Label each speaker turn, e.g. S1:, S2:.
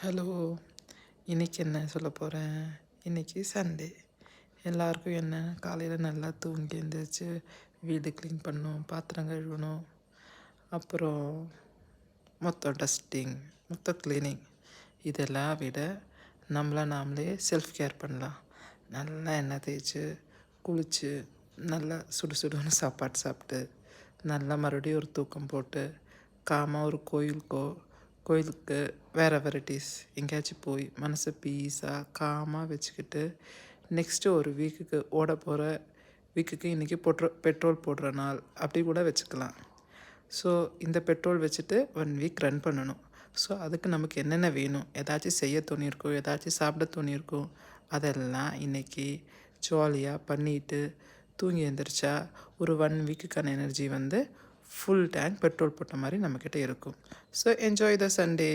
S1: Hello. இன்றைக்கி என்ன சொல்ல போகிறேன்? இன்றைக்கி சண்டே. எல்லாருக்கும் என்ன காலையில் நல்லா தூங்கி எழுந்திரிச்சு வீடு க்ளீன் பண்ணணும், பாத்திரம் கழுவணும், அப்புறம் மொத்தம் டஸ்டிங், மொத்தம் க்ளீனிங். இதெல்லாம் விட நாமளே செல்ஃப் கேர் பண்ணலாம். நல்லா எண்ணெய் தேய்ச்சி குளித்து நல்லா சுடு சுடுன்னு சாப்பாடு சாப்பிட்டு நல்லா மறுபடியும் ஒரு தூக்கம் போட்டு காமாக ஒரு கோயிலுக்கு வேறு வெரைட்டிஸ் எங்கேயாச்சும் போய் மனசை பீஸாக காமாக வச்சுக்கிட்டு நெக்ஸ்ட்டு ஒரு வீக்குக்கு போகிற வீக்குக்கு இன்றைக்கி பெட்ரோல் போடுற நாள் அப்படி கூட வச்சுக்கலாம். ஸோ இந்த பெட்ரோல் வச்சுட்டு 1 வீக் ரன் பண்ணணும். ஸோ அதுக்கு நமக்கு என்னென்ன வேணும், ஏதாச்சும் செய்ய தோணியிருக்கும், ஏதாச்சும் சாப்பிட தோணியிருக்கும், அதெல்லாம் இன்றைக்கி ஜாலியாக பண்ணிவிட்டு தூங்கி எழுந்திரிச்சா ஒரு 1 வீக்குக்கான எனர்ஜி ஃபுல் டேங்க் பெட்ரோல் போட்ட மாதிரி நம்மக்கிட்ட இருக்கும். So enjoy the Sunday.